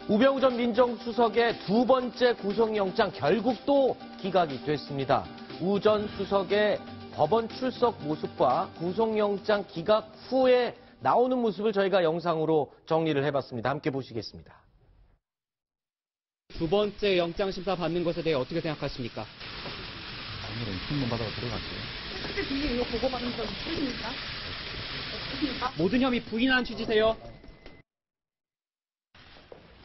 우병우 전 민정수석의 두 번째 구속영장 결국 또 기각이 됐습니다. 우 전 수석의 법원 출석 모습과 구속영장 기각 후에 나오는 모습을 저희가 영상으로 정리를 해봤습니다. 함께 보시겠습니다. 두 번째 영장 심사 받는 것에 대해 어떻게 생각하십니까? 오늘은 신문 받아서 들어갈게요. 실제 비리 의혹 보고받은 적 있으십니까? 없으십니까? 모든 혐의 부인한 취지세요?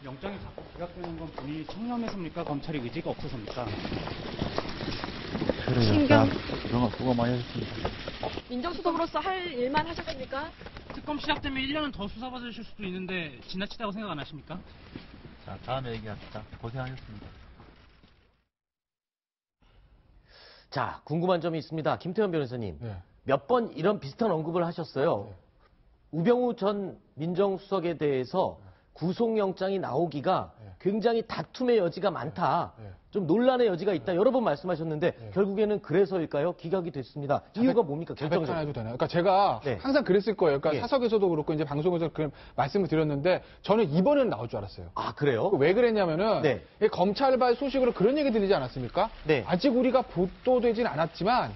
영장이 자꾸 기각되는 건 본인이 청렴해서입니까? 검찰이 의지가 없어서입니까? 신경 그동안 수고 많이 하셨습니다. 민정수석으로서 할 일만 하셨습니까? 특검 시작되면 1년은 더 수사받으실 수도 있는데 지나치다고 생각 안 하십니까? 자, 다음에 얘기합시다. 고생하셨습니다. 자, 궁금한 점이 있습니다. 김태현 변호사님. 네. 몇 번 이런 비슷한 언급을 하셨어요. 네. 우병우 전 민정수석에 대해서 구속영장이 나오기가 네. 굉장히 다툼의 여지가 많다. 네. 좀 논란의 여지가 있다. 여러 번 말씀하셨는데 네. 결국에는 그래서일까요? 기각이 됐습니다. 이유가 뭡니까? 자백 결정적으로. 하나 해도 되나요? 그러니까 제가 네. 항상 그랬을 거예요. 그러니까 예. 사석에서도 그렇고 이제 방송에서 그 말씀을 드렸는데 저는 이번에는 나올 줄 알았어요. 아, 그래요? 왜 그랬냐면은 네. 이 검찰발 소식으로 그런 얘기 들리지 않았습니까? 네. 아직 우리가 보도되진 않았지만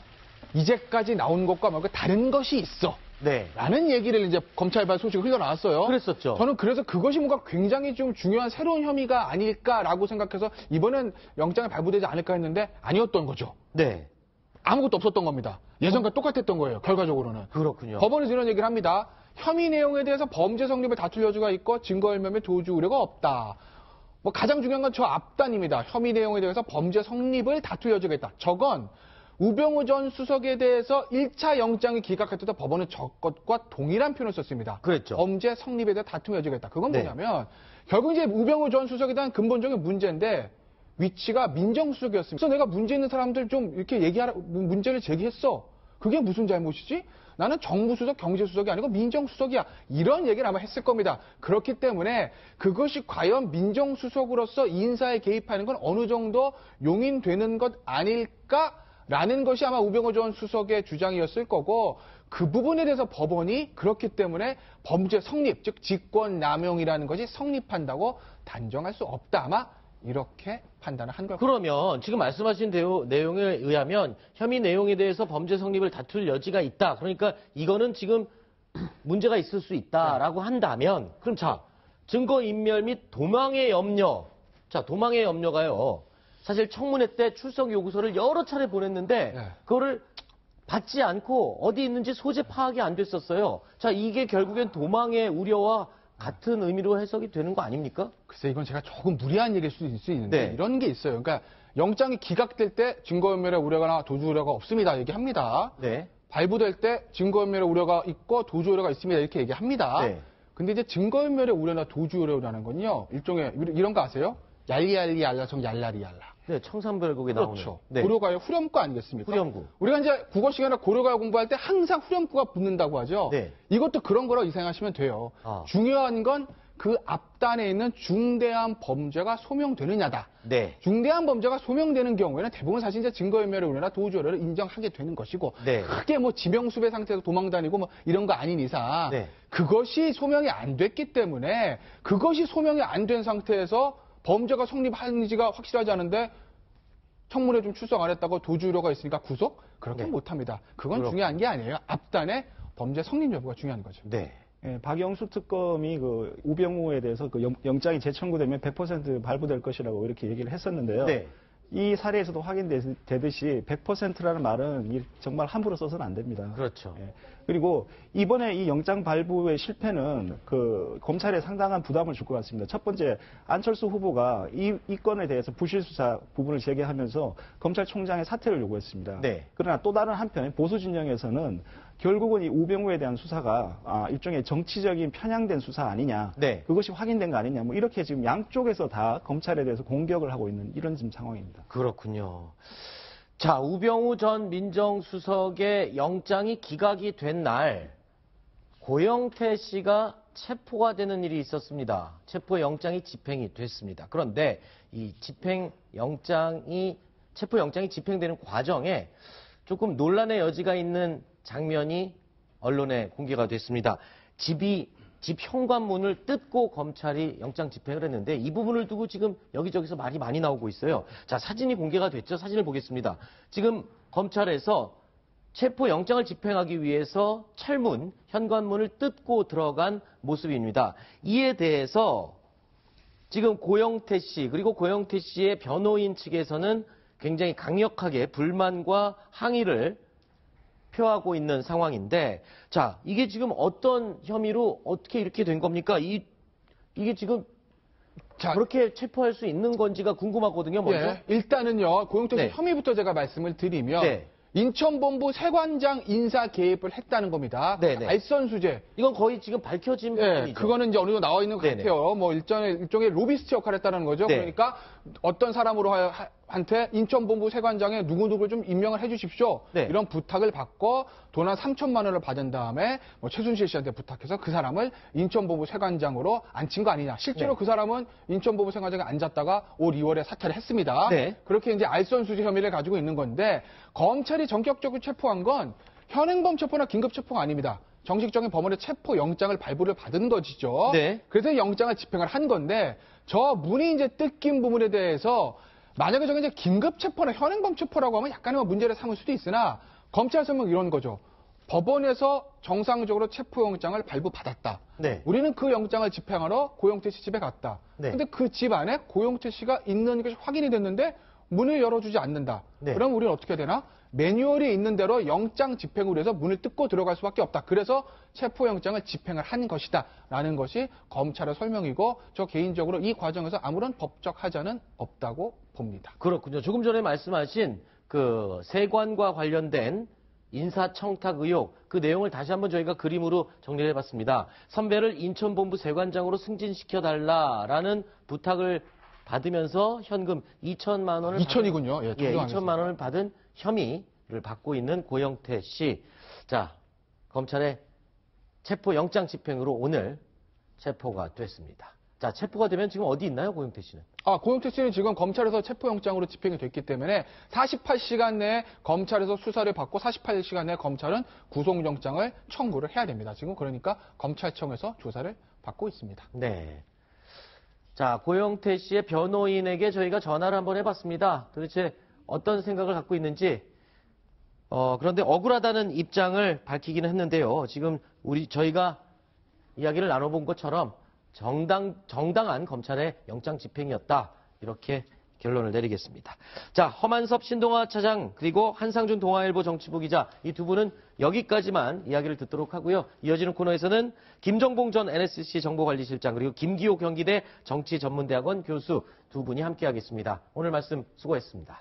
이제까지 나온 것과 뭔가 다른 것이 있어. 네. 라는 얘기를 이제 검찰발 소식이 흘러나왔어요. 그랬었죠. 저는 그래서 그것이 뭔가 굉장히 좀 중요한 새로운 혐의가 아닐까라고 생각해서 이번엔 영장이 발부되지 않을까 했는데 아니었던 거죠. 네. 아무것도 없었던 겁니다. 예전과 똑같았던 거예요. 결과적으로는. 그렇군요. 법원에서 이런 얘기를 합니다. 혐의 내용에 대해서 범죄 성립을 다툴 여지가 있고 증거인멸의 도주 우려가 없다. 뭐 가장 중요한 건 저 앞단입니다. 혐의 내용에 대해서 범죄 성립을 다툴 여지가 있다. 저건 우병우 전 수석에 대해서 1차 영장이 기각할 때도 법원은 저것과 동일한 표현을 썼습니다. 그랬죠. 범죄 성립에 대해 다툼의 여지가 있다. 그건 네. 뭐냐면 결국 이제 우병우 전 수석에 대한 근본적인 문제인데 위치가 민정수석이었습니다. 그래서 내가 문제 있는 사람들 좀 이렇게 문제를 제기했어. 그게 무슨 잘못이지? 나는 정부수석, 경제수석이 아니고 민정수석이야. 이런 얘기를 아마 했을 겁니다. 그렇기 때문에 그것이 과연 민정수석으로서 인사에 개입하는 건 어느 정도 용인되는 것 아닐까라는 것이 아마 우병우 전 수석의 주장이었을 거고 그 부분에 대해서 법원이 그렇기 때문에 범죄 성립, 즉 직권남용이라는 것이 성립한다고 단정할 수 없다. 아마 이렇게 판단을 한 걸. 그러면 지금 말씀하신 내용에 의하면 혐의 내용에 대해서 범죄 성립을 다툴 여지가 있다. 그러니까 이거는 지금 문제가 있을 수 있다라고 한다면 그럼 자, 증거인멸 및 도망의 염려. 자, 도망의 염려가요. 사실 청문회 때 출석 요구서를 여러 차례 보냈는데 네. 그거를 받지 않고 어디 있는지 소재 파악이 안 됐었어요. 자, 이게 결국엔 도망의 우려와 같은 의미로 해석이 되는 거 아닙니까? 글쎄 이건 제가 조금 무리한 얘기일 수 있는데 네. 이런 게 있어요. 그러니까 영장이 기각될 때 증거인멸의 우려가 도주 우려가 없습니다. 얘기합니다. 네. 발부될 때 증거인멸의 우려가 있고 도주 우려가 있습니다. 이렇게 얘기합니다. 네. 근데 이제 증거인멸의 우려나 도주 우려라는 건요. 일종의 이런 거 아세요? 얄리얄리얄라 정 얄라리얄라. 네, 청산별곡에 나오는. 그렇죠. 네. 고려가의 후렴구 아니겠습니까? 후렴구. 우리가 이제 국어 시간에 고려가 공부할 때 항상 후렴구가 붙는다고 하죠. 네. 이것도 그런 거라고 생각하시면 돼요. 아. 중요한 건 그 앞단에 있는 중대한 범죄가 소명되느냐다. 네. 중대한 범죄가 소명되는 경우에는 대부분 사실 이제 증거인멸의 우려나 도주 우려를 인정하게 되는 것이고 네. 크게 뭐 지명수배 상태에서 도망다니고 뭐 이런 거 아닌 이상 네. 그것이 소명이 안 됐기 때문에 그것이 소명이 안 된 상태에서 범죄가 성립하는지가 확실하지 않은데 청문회 좀 출석 안 했다고 도주 우려가 있으니까 구속? 그렇게 네. 못합니다. 그건 그렇군요. 중요한 게 아니에요. 앞단의 범죄 성립 여부가 중요한 거죠. 네. 예, 박영수 특검이 그 우병우에 대해서 그 영장이 재청구되면 100% 발부될 것이라고 이렇게 얘기를 했었는데요. 네. 이 사례에서도 확인되듯이 100%라는 말은 정말 함부로 써서는 안 됩니다. 그렇죠. 예. 그리고 이번에 이 영장 발부의 실패는 그 검찰에 상당한 부담을 줄 것 같습니다. 첫 번째, 안철수 후보가 이 건에 대해서 부실 수사 부분을 제기하면서 검찰총장의 사퇴를 요구했습니다. 네. 그러나 또 다른 한편 보수 진영에서는 결국은 이 우병우에 대한 수사가 일종의 정치적인 편향된 수사 아니냐, 네. 그것이 확인된 거 아니냐, 뭐 이렇게 지금 양쪽에서 다 검찰에 대해서 공격을 하고 있는 이런 지금 상황입니다. 그렇군요. 자, 우병우 전 민정수석의 영장이 기각이 된 날 고영태 씨가 체포가 되는 일이 있었습니다. 체포영장이 집행이 됐습니다. 그런데 이 체포영장이 집행되는 과정에 조금 논란의 여지가 있는 장면이 언론에 공개가 됐습니다. 집이 집 현관문을 뜯고 검찰이 영장 집행을 했는데 이 부분을 두고 지금 여기저기서 말이 많이 나오고 있어요. 자, 사진이 공개가 됐죠. 사진을 보겠습니다. 지금 검찰에서 체포 영장을 집행하기 위해서 철문, 현관문을 뜯고 들어간 모습입니다. 이에 대해서 지금 고영태 씨 그리고 고영태 씨의 변호인 측에서는 굉장히 강력하게 불만과 항의를 표하고 있는 상황인데, 자, 이게 지금 어떤 혐의로 어떻게 이렇게 된 겁니까? 이게 지금 자, 그렇게 체포할 수 있는 건지가 궁금하거든요, 먼저. 예, 일단은요, 고영태 씨 네. 혐의부터 제가 말씀을 드리면, 네. 인천본부 세관장 인사 개입을 했다는 겁니다. 네, 네. 알선수재. 이건 거의 지금 밝혀진 예, 부분이죠. 그거는 이제 어느 정도 나와 있는 것 네네. 같아요. 뭐 일종의 로비스트 역할을 했다는 거죠. 네. 그러니까 어떤 사람으로 한테 인천본부 세관장에 누구누구 좀 임명을 해 주십시오. 네. 이런 부탁을 받고 돈 한 3천만 원을 받은 다음에 뭐 최순실 씨한테 부탁해서 그 사람을 인천본부 세관장으로 앉힌 거 아니냐. 실제로 네. 그 사람은 인천본부 세관장에 앉았다가 올 2월에 사퇴를 했습니다. 네. 그렇게 이제 알선수재 혐의를 가지고 있는 건데 검찰이 전격적으로 체포한 건 현행범 체포나 긴급 체포가 아닙니다. 정식적인 법원의 체포 영장을 발부를 받은 것이죠. 네. 그래서 영장을 집행을 한 건데 저 문이 이제 뜯긴 부분에 대해서 만약에 저게 이제 긴급 체포나 현행범 체포라고 하면 약간의 문제를 삼을 수도 있으나 검찰 설명 이런 거죠. 법원에서 정상적으로 체포 영장을 발부받았다. 네. 우리는 그 영장을 집행하러 고영태 씨 집에 갔다. 네. 근데 그 집 안에 고영태 씨가 있는 것이 확인이 됐는데 문을 열어주지 않는다. 네. 그럼 우리는 어떻게 해야 되나? 매뉴얼이 있는 대로 영장 집행을 해서 문을 뜯고 들어갈 수밖에 없다. 그래서 체포영장을 집행을 한 것이다. 라는 것이 검찰의 설명이고 저 개인적으로 이 과정에서 아무런 법적 하자는 없다고 봅니다. 그렇군요. 조금 전에 말씀하신 그 세관과 관련된 인사청탁 의혹, 그 내용을 다시 한번 저희가 그림으로 정리를 해봤습니다. 선배를 인천본부 세관장으로 승진시켜달라라는 부탁을 받으면서 현금 2천만 원을 2천이군요. 예, 예, 정정하겠습니다. 2천만 원을 받은 혐의를 받고 있는 고영태 씨. 자, 검찰의 체포 영장 집행으로 오늘 체포가 됐습니다. 자, 체포가 되면 지금 어디 있나요, 고영태 씨는? 고영태 씨는 지금 검찰에서 체포영장으로 집행이 됐기 때문에 48시간 내에 검찰에서 수사를 받고 48시간 내에 검찰은 구속영장을 청구를 해야 됩니다. 지금 그러니까 검찰청에서 조사를 받고 있습니다. 네. 자, 고영태 씨의 변호인에게 저희가 전화를 한번 해봤습니다. 도대체 어떤 생각을 갖고 있는지. 그런데 억울하다는 입장을 밝히기는 했는데요. 지금 저희가 이야기를 나눠본 것처럼 정당한 검찰의 영장 집행이었다. 이렇게 결론을 내리겠습니다. 자, 허만섭 신동아 차장 그리고 한상준 동아일보 정치부 기자 이 두 분은 여기까지만 이야기를 듣도록 하고요. 이어지는 코너에서는 김정봉 전 NSC 정보관리실장 그리고 김기호 경기대 정치전문대학원 교수 두 분이 함께하겠습니다. 오늘 말씀 수고했습니다.